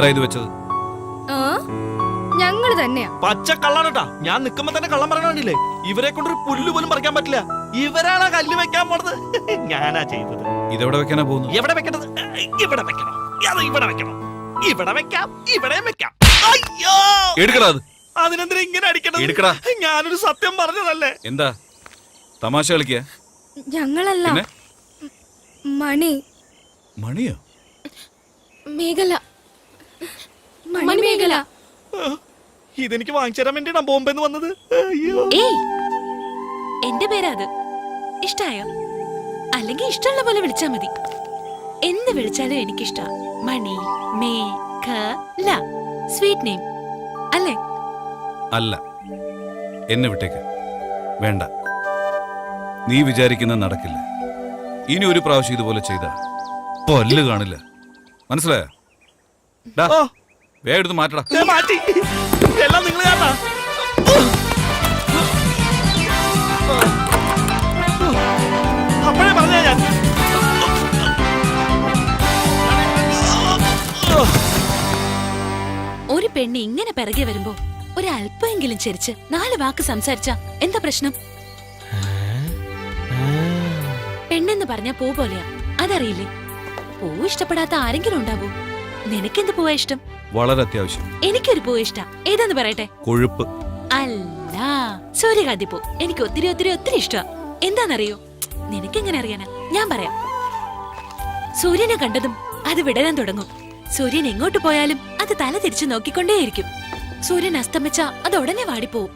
ആരാ ഇത് വെച്ചത്? ഞങ്ങള് തന്നെയാ. പച്ച കള്ളാണ്. ഞാൻ നിക്കുമ്പോ തന്നെ കള്ളം പറയണില്ലേ? ഇവരെ കൊണ്ടൊരു പുല്ല് പോലും പറിക്കാൻ പറ്റില്ല. ഇവരാണ് കല്ല് വെക്കാൻ പോണത്. ഞാനാ ചെയ്തത്. ഇതെവിടെ വെക്കാനാ പോകുന്നു? എവിടെ വെക്കണത്? ഇവിടെ വെക്കണം. ഇവിടെ വെക്കണം. ഇവിടെ വെക്കാം. ഇവിടെ വെക്കാം. അയ്യോ, എടുക്കടാ അത്. അതിനെന്തിനാ ഇങ്ങനെ അടിക്കണത്? എടുക്കടാ. ഞാനൊരു സത്യം പറഞ്ഞതല്ലേ. എന്താ തമാശ കളിക്കുക? ഞങ്ങളല്ല, മണി. മണിയോ? മേഖല. മണിമേഖല. ഇതെനിക്ക് വാങ്ങിച്ചു തരാൻ വേണ്ടിയാണ് ബോംബെന്ന് വന്നത്. അയ്യോ, എന്റെ പേരാ അത്. ഇഷ്ടായോ? അല്ലെങ്കിൽ ഇഷ്ടമുള്ള പോലെ വിളിച്ചാ മതി. എന്ത് വിളിച്ചാലും എനിക്കിഷ്ട. മണി മേഖല. സ്വീറ്റ് നെയിം അല്ലേ? അല്ല, എന്നെ വിട്ടേക്ക്. വേണ്ട, നീ വിചാരിക്കുന്നത് നടക്കില്ല. ഇനി ഒരു പ്രാവശ്യം ഇതുപോലെ ചെയ്താ പല്ല് കാണില്ല. മനസ്സിലായോ? വേഗം എടുത്ത് മാറ്റടാ. മാറ്റി. എല്ലാം നിങ്ങൾ കാണാ. അപ്പോഴേ പറഞ്ഞ ഞാൻ. ഒരു പെണ്ണ് ഇങ്ങനെ പിറകെ വരുമ്പോ ഒരല്പമെങ്കിലും ചിരിച്ച് 4 വാക്ക് സംസാരിച്ച എന്താ പ്രശ്നം? പെണ്ണെന്ന് പറഞ്ഞ പൂ പോലെയാ, അതറിയില്ലേ? പൂ ഇഷ്ടപ്പെടാത്ത ആരെങ്കിലും ഉണ്ടാവോ? നിനക്കെന്ത് പൂവാ ഇഷ്ടം? വളരെ അത്യാവശ്യം. എനിക്കൊരു പൂ ഇഷ്ട. ഏതാന്ന് പറയട്ടെ? കൊഴുപ്പ്. അല്ല, സൂര്യകാന്തി പൂ. എനിക്ക് ഒത്തിരി ഒത്തിരി ഒത്തിരി ഇഷ്ട. എന്താന്നറിയോ? നിനക്കെങ്ങനെ അറിയാനാ? ഞാൻ പറയാം. സൂര്യനെ കണ്ടതും അത് വിടരാൻ തുടങ്ങും. സൂര്യൻ എങ്ങോട്ട് പോയാലും അത് തല തിരിച്ചു നോക്കിക്കൊണ്ടേയിരിക്കും. സൂര്യൻ അസ്തമിച്ച അത് ഉടനെ വാടിപ്പോവും.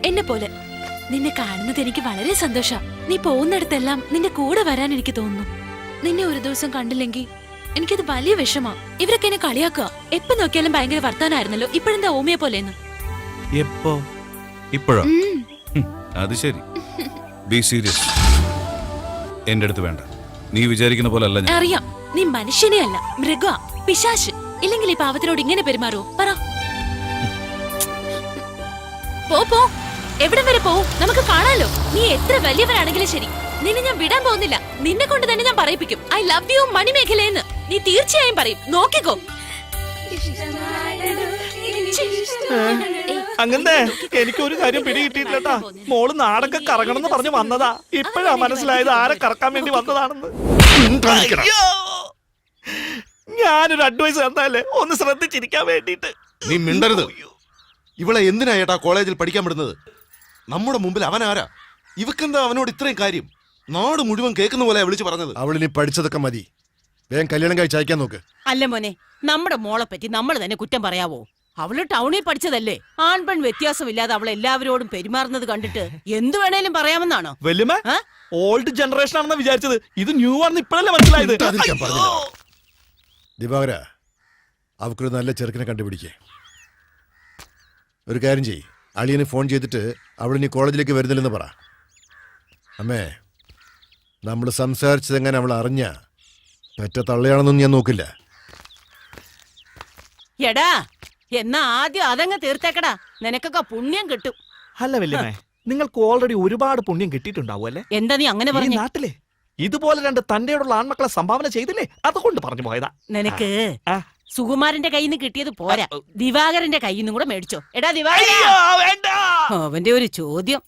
എന്നെ പോലെ. നിന്നെ കാണുന്നത് എനിക്ക് വളരെ സന്തോഷ. നീ പോകുന്നിടത്തെല്ലാം നിന്റെ കൂടെ വരാൻ എനിക്ക് തോന്നുന്നു. നിന്നെ ഒരു ദിവസം കണ്ടില്ലെങ്കിൽ എനിക്കത് വലിയ വിഷമാ. ഇവരൊക്കെ എന്നെ കളിയാക്കുക. എപ്പോ നോക്കിയാലും ഭയങ്കര വർത്താനായിരുന്നല്ലോ, ഇപ്പോഴെന്താ ഓമിയെ പോലെന്ന്. എപ്പോ? ഇപ്പോഴോ? അത് ശരി. Be serious. എന്റെ അടുത്ത് വേണ്ട. നീ വിചാരിക്കുന്ന പോലെ അല്ല ഞാൻ. അറിയാം, നീ മനുഷ്യനെ അല്ല, മൃഗ, പിശാശ്. ഇല്ലെങ്കിൽ ഈ പാവത്തിനോട് ഇങ്ങനെ പെരുമാറോ? പറ. പോ, എവിടം വരെ പോവും? നമുക്ക് കാണാലോ. നീ എത്ര വലിയവരാണെങ്കിലും ശരി, നിന്നെ ഞാൻ വിടാൻ പോകുന്നില്ല. നിന്നെ കൊണ്ട് തന്നെ ഞാൻ പറയിപ്പിക്കും. ഐ ലവ് യു മണിമേഖലയെന്ന്. നീ തീർച്ചയായും പറയും. നോക്കിക്കോ. അങ്ങനെ എനിക്കൊരു കാര്യം പിടികിട്ടിയിട്ടില്ലട്ടാ. മോള് നാടൊക്കെ കറങ്ങണമെന്ന് പറഞ്ഞു വന്നതാ. ഇപ്പോഴാ മനസ്സിലായത് ആരെ കറക്കാൻ വേണ്ടി വന്നതാണെന്ന്. ഞാനൊരു അഡ്വൈസ് തന്നല്ലേ, ഒന്ന് ശ്രദ്ധിച്ചിരിക്കാൻ വേണ്ടിട്ട്. നീ മിണ്ടരുത്. ഇവളെ എന്തിനാ ഏട്ടാ കോളേജിൽ പഠിക്കാൻ വിടുന്നത്? നമ്മുടെ മുമ്പിൽ അവനാരാ? ഇവക്കെന്താ അവനോട് ഇത്രയും കാര്യം? നാട് മുഴുവൻ കേൾക്കുന്ന പോലെ വിളിച്ചു പറഞ്ഞത്. അവളിനി പഠിച്ചതൊക്കെ മതി. വേഗം കല്യാണം കഴിച്ച് അയക്കാൻ നോക്ക്. അല്ല മോനെ, നമ്മുടെ മോളെ പറ്റി നമ്മൾ തന്നെ കുറ്റം പറയാവോ? അവള് ടൗണിൽ പഠിച്ചതല്ലേ? ആൺപെൺ വ്യത്യാസമില്ലാതെ അവൾ എല്ലാവരോടും പെരുമാറുന്നത് കണ്ടിട്ട് എന്ത് വേണേലും പറയാമെന്നാണോ? വല്യമ്മ ഓൾഡ് ജനറേഷൻ ആണെന്ന് വിചാരിച്ചത്, ഇത് ന്യൂ ആണെന്ന് ഇപ്പോഴല്ലേ മനസ്സിലായത്. ദിവാകര, അവക്കൊരു നല്ല ചെറുക്കനെ കണ്ടുപിടിക്കേ. ഒരു കാര്യം ചെയ്യ്, അളിയന് ഫോൺ ചെയ്തിട്ട് അവളിനി കോളേജിലേക്ക് വരുന്നില്ലെന്ന് പറ. അമ്മേ, നമ്മൾ സംസാരിച്ചതെങ്ങനെ അവൾ അറിഞ്ഞ പെറ്റ തള്ളയാണെന്നൊന്നും ഞാൻ നോക്കില്ല. എടാ, എന്നാ ആദ്യം അതങ്ങ് തീർത്തേക്കടാ, നിനക്കൊക്കെ പുണ്യം കിട്ടും. അല്ല വല്യമ്മേ, നിങ്ങൾക്ക് ഓൾറെഡി ഒരുപാട് പുണ്യം കിട്ടിയിട്ടുണ്ടാവും അല്ലേ? എന്താ നീ അങ്ങനെ പറഞ്ഞു? നാട്ടിലെ ഇതുപോലെ 2 തന്റെയോടുള്ള ആൺമക്കളെ സംഭാവന ചെയ്തില്ലേ, അതുകൊണ്ട് പറഞ്ഞു പോയതാ. നിനക്ക് സുകുമാരന്റെ കയ്യിൽ നിന്ന് കിട്ടിയത് പോരാ, ദിവാകരന്റെ കയ്യിൽ നിന്നും കൂടെ മേടിച്ചോ. എടാ ദിവാകര, അവന്റെ ഒരു ചോദ്യം.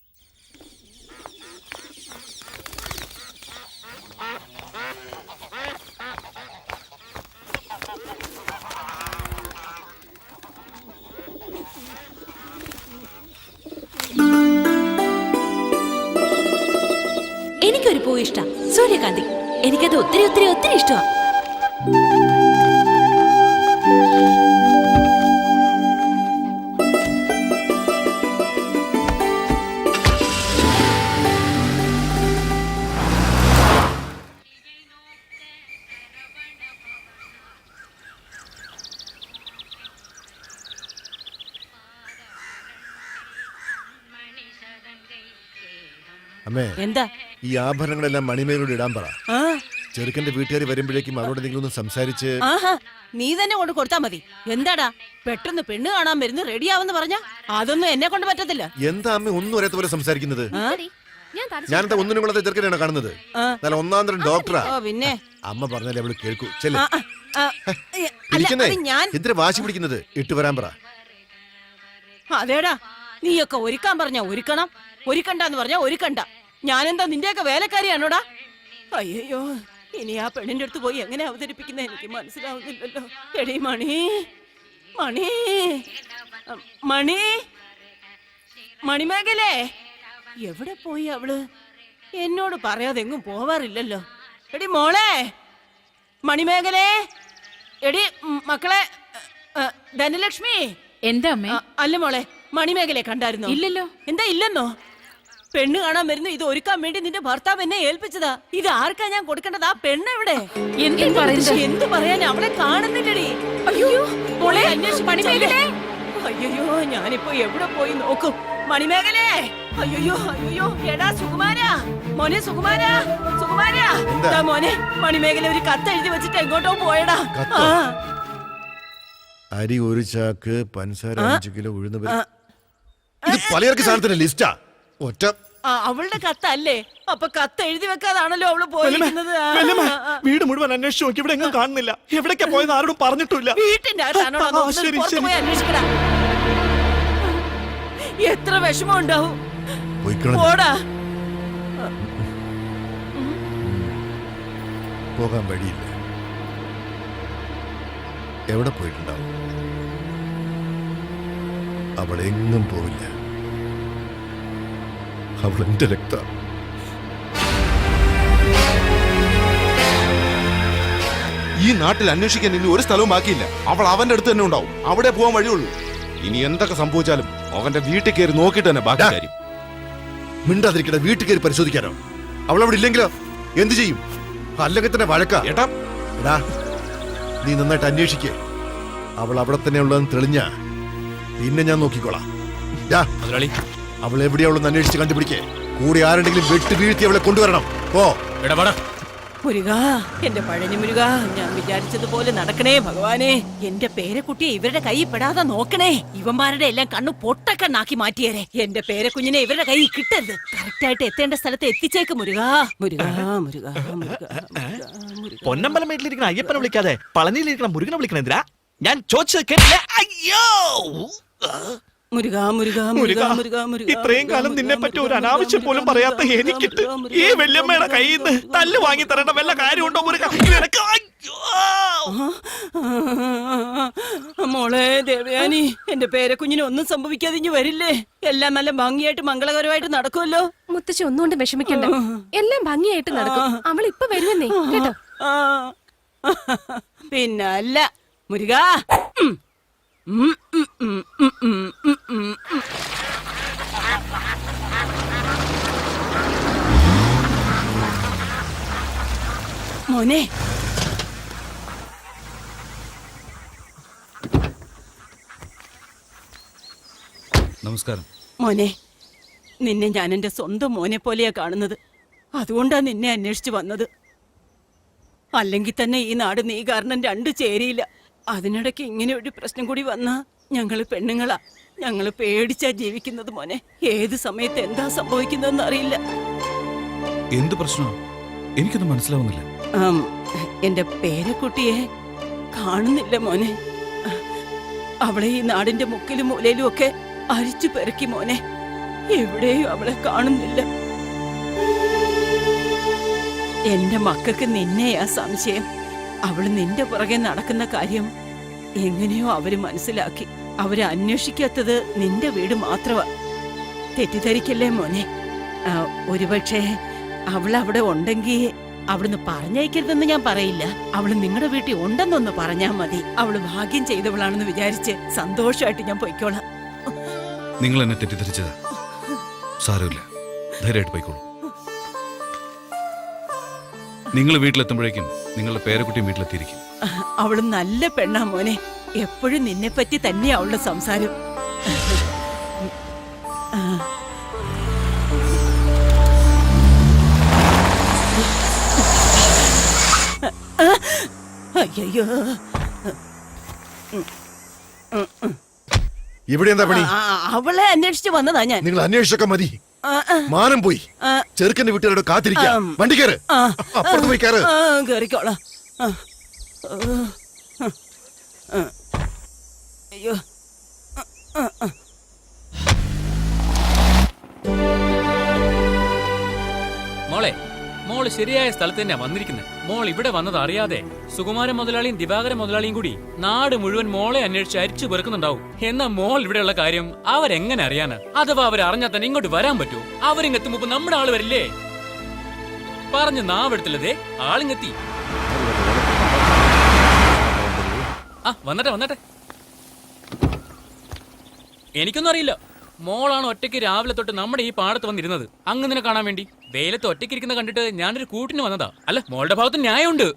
എനിക്കൊരു പൂ ഇഷ്ട, സൂര്യകാന്തി. എനിക്കത് ഒത്തിരി ഒത്തിരി ഒത്തിരി ഇഷ്ടമാ. അമ്മേ, എന്താ ഈ ആഭരണങ്ങളെല്ലാം മണിമേലോട് ഇടാൻ പറ. ചെറുക്കന്റെ വീട്ടുകാർ വരുമ്പോഴേക്കും അവരോട് എന്തെങ്കിലും ഒന്ന് സംസാരിച്ച്. ആഹാ, നീ തന്നെ കൊണ്ട് കൊടുത്താ മതി. എന്താടാ പെട്ടെന്ന് പെണ്ണ് കാണാൻ വരുന്നു റെഡിയാവെന്ന് പറഞ്ഞ അതൊന്നും എന്നെ കൊണ്ട് പറ്റത്തില്ല. എന്താ അമ്മ ഒന്നും അറിയാത്ത പോലെ സംസാരിക്കുന്നത്? ഞാനെന്താ ഒന്നിനും കൊള്ളാത്ത ചെറുക്കനാണ് കാണുന്നത്? നല്ല ഒന്നാം തരം ഡോക്ടറാ. പിന്നെ അമ്മ പറഞ്ഞാലേ അവള് കേൾക്കൂ. ചെല്ല്. ആ, അല്ല, ഇരിക്കുന്നേ അത് ഞാൻ എന്തിനാ വാശി പിടിക്കുന്നത് ഇട്ട് വരാൻ പറ. അതേടാ നീയൊക്കെ ഒരുക്കാൻ പറഞ്ഞാ ഒരുക്കണം, ഒരുക്കണ്ടെന്ന് പറഞ്ഞാ ഒരുക്കണ്ട. ഞാനെന്താ നിന്റെയൊക്കെ വേലക്കാരിയാണോടാ? അയ്യോ, ഇനി ആ പെണ്ണിന്റെ അടുത്ത് പോയി എങ്ങനെ അവതരിപ്പിക്കുന്ന എനിക്ക് മനസ്സിലാവുന്നില്ലല്ലോ. എടീ മണി, മണി, മണി, മണിമേഖലേ, എവിടെ പോയി അവള്? എന്നോട് പറയാതെ എങ്ങും പോവാറില്ലല്ലോ. എടി മോളെ, മണിമേഖലേ, എടി മക്കളെ, ധനലക്ഷ്മി. എന്താ അമ്മേ? അല്ല മോളെ, മണിമേഖലയെ കണ്ടായിരുന്നോ? ഇല്ലല്ലോ. എന്താ ഇല്ലെന്നോ? പെണ്ണ് കാണാൻ വരുന്നു. ഇത് ഒരുക്കാൻ വേണ്ടി നിന്റെ ഭർത്താവ് എന്നെ ഏൽപ്പിച്ചതാ. ഇത് ആർക്കാ ഞാൻ കൊടുക്കേണ്ടത്? ആ പെണ്ണ് എവിടെ? എന്ത് പറയാൻ? അവളെ കാണുന്നില്ലടി. അയ്യോ മോളെ, മണിമേഖലേ. അയ്യോ, ഞാനിപ്പോ എവിടെ പോയി നോക്കും? മണിമേഖലേ, അയ്യോ അയ്യോ, എടാ സുകുമാരാ, മോനെ സുകുമാരാ, സുകുമാരാ. എന്താ? മോനെ, മണിമേഖല ഒരു കത്ത് എഴുതി വെച്ചിട്ട് എങ്ങോട്ടോ പോയടാ. കത്തോ? ആ, അരി 1 ചാക്ക്, പഞ്ചസാര 5 കിലോ, ഉഴുന്ന് ആ, ഇത് പലചരക്ക് സാധനത്തിന്റെ ലിസ്റ്റാ. ഒറ്റ ആ, അവളുടെ കത്തല്ലേ? അപ്പൊ കത്ത് എഴുതി വെക്കാതാണല്ലോ അവള് പോയിരിക്കുന്നത്. വീട് മുഴുവൻ അന്വേഷിച്ചു നോക്കി, ഇവിടെ എങ്ങും കാണുന്നില്ല. എവിടേക്കാ പോയെന്ന് ആരോടും പറഞ്ഞിട്ടില്ല. വീട്ടിന്റെ അകത്താണോ? ശരി, പുറത്ത് ശരി. പോയി അന്വേഷിക്കടാ. എത്ര വിഷമം ഉണ്ടാവും. പോയിക്കളഞ്ഞു. പോടാ. പോകാൻ വഴിയില്ല. എവിടെ പോയിട്ടുണ്ടാവും? അവൾ എങ്ങും പോവില്ല. അവൾ എന്റെ രക്ത. ഈ നാട്ടിൽ അന്വേഷിക്കാൻ ഇനി ഒരു സ്ഥലവും ബാക്കിയില്ല. അവൾ അവന്റെ അടുത്ത് തന്നെ ഉണ്ടാവും. അവിടെ പോകാൻ വഴിയുള്ളൂ. ഇനി എന്തൊക്കെ സംഭവിച്ചാലും അവന്റെ വീട്ടിൽ കയറി നോക്കിയിട്ട് തന്നെ ബാക്കി കാര്യം. മിണ്ടാതിരിക്കട്ടെ. വീട്ടിൽ കയറി പരിശോധിക്കാനോ? അവൾ അവിടെ ഇല്ലെങ്കിലോ എന്ത് ചെയ്യും? അല്ലെങ്കിൽ തന്നെ വഴക്കാ. ഏട്ടാ, എടാ, നീ നന്നായിട്ട് അന്വേഷിക്കേ. അവൾ അവിടെ തന്നെ ഉള്ളതെന്ന് തെളിഞ്ഞ പിന്നെ ഞാൻ നോക്കിക്കോളാം. ഡാ, മുതലാളി, അവൾ എവിടെയുള്ളതെന്ന് അന്വേഷിച്ച് കണ്ടുപിടിക്കേ. കൂടി ആരുണ്ടെങ്കിലും വെട്ടി വീഴ്ത്തി അവളെ കൊണ്ടുവരണം. ഓ ഇടപാടാ. മുരുകാ, എന്റെ പഴനി മുരുകാ, ഞാൻ വിചാരിച്ചതുപോലെ നടക്കണേ ഭഗവാനെ. എന്റെ പേരക്കുട്ടിയെ ഇവരുടെ കൈ പെടാതെ നോക്കണേ. ഇവന്മാരുടെ എല്ലാം കണ്ണു പൊട്ടക്കണ്ണാക്കി മാറ്റിയേരെ. എന്റെ പേരക്കുഞ്ഞിനെ ഇവരുടെ കൈ കിട്ടരുത്. കറക്റ്റായിട്ട് എത്തേണ്ട സ്ഥലത്ത് എത്തിച്ചേക്ക് മുരുകാ. മുരുകാ, മുരുകാ, മുരുകാ, മുരുകാ. പൊന്നമ്പലം വീട്ടിലിരിക്കുന്ന അയ്യപ്പനെ വിളിക്കാതെ പളനിയിലിരിക്കുന്ന മുരുകനെ വിളിക്കണ എന്തിനാ? ഞാൻ ചോദിച്ചത് കേട്ടില്ല. അയ്യോ, മുരുകാ, മുരുകാ, മുരുകാ, മുരുകാ, മുരുകാ, ഇത്രയും കാലം നിന്നെ പറ്റി ഒരു അനാവശ്യം പോലും പറയാത്ത എനിക്കിട്ട് ഈ വല്യമ്മയുടെ കയ്യിൽ നിന്ന് തല്ല് വാങ്ങി തരേണ്ട വല്ല കാര്യമുണ്ടോ മുരുക? നിനക്ക് അയ്യോ. മോളെ ദേവയാനി, എന്റെ പേരക്കുഞ്ഞിന് ഒന്നും സംഭവിക്കാതെ ഇനി വരില്ലേ? എല്ലാം നല്ല ഭംഗിയായിട്ട് മംഗളകരമായിട്ട് നടക്കുമല്ലോ. മുത്തശ്ശി ഒന്നുകൊണ്ട് വിഷമിക്കണ്ട, എല്ലാം ഭംഗിയായിട്ട് നടക്കും. അവൾ ഇപ്പൊ വരുമെന്നേ കേട്ടോ. ആ, പിന്നല്ല മുരുകാ. മോനെ, നമസ്കാരം. മോനെ, നിന്നെ ഞാൻ എന്റെ സ്വന്തം മോനെ പോലെയാ കാണുന്നത്. അതുകൊണ്ടാ നിന്നെ അന്വേഷിച്ചു വന്നത്. അല്ലെങ്കിൽ തന്നെ ഈ നാട് നീ കാരണം രണ്ട് ചേരിയില്ല. അതിനിടയ്ക്ക് ഇങ്ങനെ ഒരു പ്രശ്നം കൂടി വന്നാ ഞങ്ങള് പെണ്ണുങ്ങളാ. ഞങ്ങള് പേടിച്ചാ ജീവിക്കുന്നത് മോനെ. ഏത് സമയത്ത് എന്താ സംഭവിക്കുന്നതെന്ന് അറിയില്ല. എന്ത് പ്രശ്നമാണ്? എനിക്കൊന്നും മനസ്സിലാവുന്നില്ല. എന്റെ പേരക്കുട്ടിയെ കാണുന്നില്ല മോനെ. അവളെ ഈ നാടിന്റെ മുക്കിലും മൂലയിലും ഒക്കെ അരിച്ചു പെറുക്കി മോനെ. എവിടെയും അവളെ കാണുന്നില്ല. എന്റെ മക്കൾക്ക് നിന്നെയാ സംശയം. അവള് നിന്റെ പുറകെ നടക്കുന്ന കാര്യം എങ്ങനെയോ അവര് മനസ്സിലാക്കി. അവര് അന്വേഷിക്കാത്തത് നിന്റെ വീട് മാത്രമാ. തെറ്റിദ്ധരിക്കല്ലേ മോനെ. ഒരുപക്ഷെ അവളവിടെ ഉണ്ടെങ്കിൽ അവിടുന്ന് പറഞ്ഞയക്കരുതെന്ന് ഞാൻ പറയില്ല. അവള് നിങ്ങളുടെ വീട്ടിൽ ഉണ്ടെന്നൊന്ന് പറഞ്ഞാ മതി. അവള് ഭാഗ്യം ചെയ്തവളാണെന്ന് വിചാരിച്ച് സന്തോഷമായിട്ട് ഞാൻ പൊയ്ക്കോളാം. നിങ്ങൾ എന്നെ തെറ്റിദ്ധരിച്ചതാ. സാരമില്ല, ധൈര്യമായിട്ട് പോയിക്കോളൂ. നിങ്ങൾ വീട്ടിലെത്തുമ്പോഴേക്കും നിങ്ങളുടെ പേരക്കുട്ടിയും വീട്ടിലെത്തിയിരിക്കും. അവള് നല്ല പെണ്ണാ മോനെ. എപ്പോഴും നിന്നെ പറ്റി തന്നെയാ അവളുടെ സംസാരം. അയ്യോ, ഇവിടെ എന്താ പണി? അവളെ അന്വേഷിച്ച് വന്നതാ ഞാൻ. നിങ്ങൾ അന്വേഷിച്ചൊക്കെ മതി. മാനം പോയി. ചെറുക്കന്റെ വീട്ടുകാരോട് കാത്തിരിക്കാം. വണ്ടി കയറ്, അപ്പുറത്ത് പോയി കയറ്. കേറിക്കോളാം. അയ്യോ മോളെ മോള് ശരിയായ സ്ഥലത്ത് തന്നെയാ വന്നിരിക്കുന്നത്. മോൾ ഇവിടെ വന്നത് അറിയാതെ സുകുമാരൻ മുതലാളിയും ദിവാകരൻ മുതലാളിയും കൂടി നാട് മുഴുവൻ മോളെ അന്വേഷിച്ച് അരിച്ചു പെറുക്കുന്നുണ്ടാവും. എന്നാ മോൾ ഇവിടെയുള്ള കാര്യം അവരെങ്ങനെ അറിയാനാ? അഥവാ അവരറിഞ്ഞാൽ തന്നെ ഇങ്ങോട്ട് വരാൻ പറ്റുമോ? അവരിങ്ങെത്തും മുമ്പ് നമ്മുടെ ആള് വരില്ലേ? പറഞ്ഞ് നാവെടുത്തില്ലതേ ആളിങ്ങെത്തി. ആ വന്നട്ടെ. എനിക്കൊന്നും അറിയില്ല. മോളാണ് ഒറ്റയ്ക്ക് രാവിലെ തൊട്ട് നമ്മുടെ ഈ പാടത്ത് വന്നിരുന്നത് അങ്ങനെ കാണാൻ വേണ്ടി. വെയിലത്ത് ഒറ്റയ്ക്ക് ഇരിക്കുന്ന കണ്ടിട്ട് ഞാനൊരു കൂട്ടിന് വന്നതാ. അല്ല, മോളുടെ ഭാഗത്ത് ന്യായമുണ്ട്.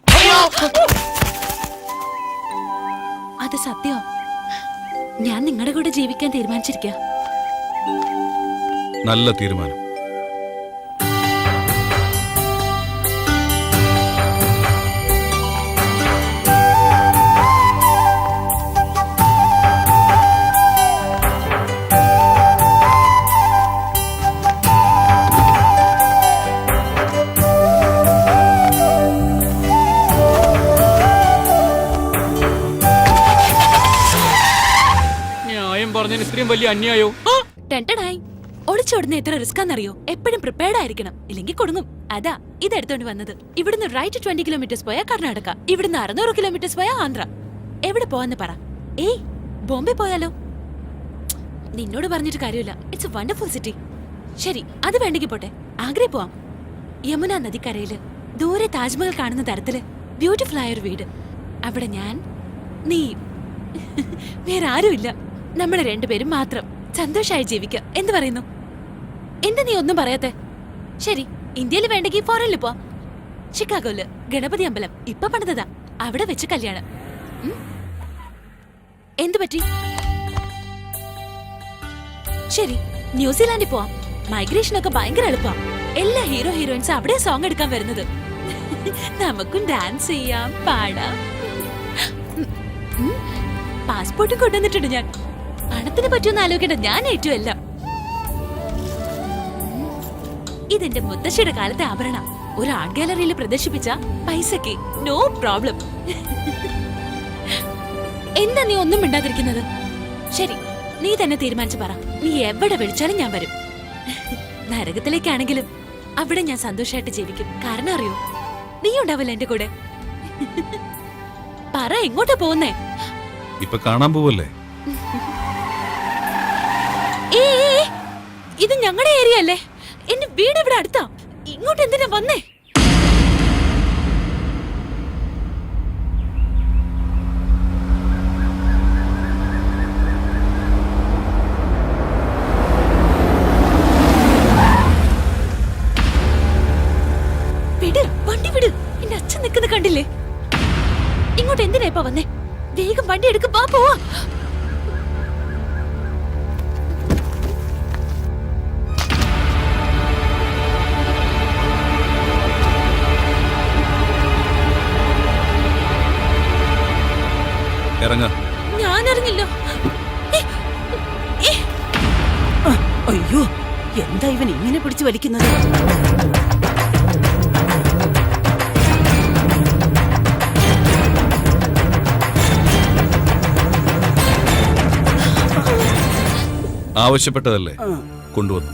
അത് സത്യം. ഞാൻ നിങ്ങളുടെ കൂടെ ജീവിക്കാൻ തീരുമാനിച്ചിരിക്ക. നല്ല തീരുമാനം. ന്യായം പറഞ്ഞതിന് ഇത്രയും വലിയ അന്യായോ? ടെൻറ്റഡായി. ഒളിച്ചോടുന്ന എത്ര റിസ്ക് ആണെന്നറിയോ? എപ്പോഴും പ്രിപ്പയർഡ് ആയിരിക്കണം, ഇല്ലെങ്കിൽ കൊടുങ്ങും. അതാ ഇത് എടുത്തോണ്ട് വന്നത്. ഇവിടുന്ന് റൈറ്റ് 20 കിലോമീറ്റേഴ്സ് പോയാൽ കർണാടക, ഇവിടുന്ന് 600 കിലോമീറ്റേഴ്സ് പോയാൽ ആന്ധ്ര. എവിടെ പോവാന്ന് പറ. ഏയ്, ബോംബെ പോയാലോ? നിന്നോട് പറഞ്ഞിട്ട് കാര്യമില്ല. It's A wonderful city. ശരി, അത് വേണ്ടെങ്കിൽ പോട്ടെ. ആഗ്രേ പോവാം. യമുന നദിക്കരയില് ദൂരെ താജ്മഹൽ കാണുന്ന തരത്തില് ബ്യൂട്ടിഫുൾ ആയ ഒരു വീട്. അവിടെ ഞാൻ, നീ, വേറെ ആരുമില്ല. നമ്മള് രണ്ടുപേരും മാത്രം സന്തോഷമായി ജീവിക്കാം. എന്ത് പറയുന്നു? എന്താ നീ ഒന്നും പറയാത്തെ? ശരി, ഇന്ത്യയിൽ വേണ്ടെങ്കിൽ ഫോറിനിൽ പോവാം. ഷിക്കാഗോയില് ഗണപതി അമ്പലം ഇപ്പൊ പണിതതാ, അവിടെ വെച്ച് കല്യാണം. എന്തു പറ്റി? ശരി, ന്യൂസിലാൻഡിൽ പോവാം. മൈഗ്രേഷൻ ഒക്കെ ഭയങ്കര എളുപ്പം. എല്ലാ ഹീറോയിൻസ് അവിടെ സോങ് എടുക്കാൻ വരുന്നത്. നമുക്കും ഡാൻസ് ചെയ്യാം, പാടാം. പാസ്പോർട്ടും കൊണ്ടുവന്നിട്ടുണ്ട് ഞാൻ. പണത്തിന് പറ്റുമെന്ന് ആലോചിക്കേണ്ട, ഞാൻ ഏറ്റവും എല്ലാം. ഇതെന്റെ മുത്തശ്ശിയുടെ കാലത്തെ ആഭരണ. ഒരു ആർട്ട് ഗാലറിയിൽ പ്രദർശിപ്പിച്ച പൈസക്ക് നോ പ്രോബ്ലം. എന്താ നീ ഒന്നും മിണ്ടാതിരിക്കുന്നത്? ശരി, നീ തന്നെ തീരുമാനിച്ചു പറ. നീ എവിടെ വിളിച്ചാലും ഞാൻ വരും. നരകത്തിലേക്കാണെങ്കിലും അവിടെ ഞാൻ സന്തോഷമായിട്ട് ജീവിക്കും. കാരണം അറിയോ, നീ ഉണ്ടാവില്ല എന്റെ കൂടെ. പറ, എങ്ങോട്ടാ പോകുന്നേ? ഇപ്പൊ കാണാൻ പോവല്ലേ? ഇത് ഞങ്ങളുടെ ഏരിയ അല്ലേ? എന്റെ വീട് ഇവിടെ അടുത്താ. ഇങ്ങോട്ട് എന്തിനാ വന്നേ? വിട്, വണ്ടി വിട്. എന്റെ അച്ഛൻ നിൽക്കുന്ന കണ്ടില്ലേ? ഇങ്ങോട്ട് എന്തിനാ ഇപ്പൊ വന്നേ? വേഗം വണ്ടി എടുക്കും, പോവാ. ഇറങ്ങ. ഞാൻ അറിഞ്ഞില്ലോ. അയ്യോ, എന്താ ഇവൻ ഇങ്ങനെ പിടിച്ചു വലിക്കുന്നത്? ആവശ്യപ്പെട്ടതല്ലേ കൊണ്ടുവന്നു.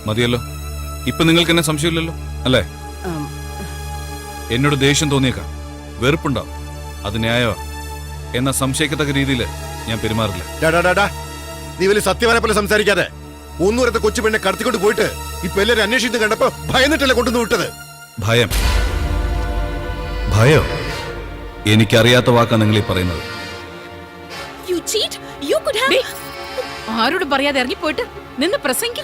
മതിയല്ലോ. ഇപ്പൊ നിങ്ങൾക്ക് എന്നെ സംശയമില്ലല്ലോ അല്ലേ? എന്നോട് ദേഷ്യം തോന്നിയേക്കാം, വെറുപ്പുണ്ടാവും, അത് ന്യായമാ. എന്നാ സംശയിക്കത്തക്ക രീതിയിൽ ഞാൻ പെരുമാറില്ല. നീ വലിയ സത്യവാനെ പോലെ സംസാരിക്കാതെ. ഒന്നൂരത്തെ കൊച്ചു പെണ്ണെ കടത്തിക്കൊണ്ട് പോയിട്ട് ഇപ്പൊ എല്ലാരും അന്വേഷിക്കുന്നത് കണ്ടപ്പോ ഭയന്നിട്ടല്ലേ കൊണ്ടുവന്ന് വിട്ടത്? ഭയം? ഭയോ? എനിക്കറിയാത്ത വാക്കാ നിങ്ങൾ ഈ പറയുന്നത്. ആരോടും പറയാതെ ഇറങ്ങി പോയിട്ട് നിന്ന് പ്രസംഗിക്കും.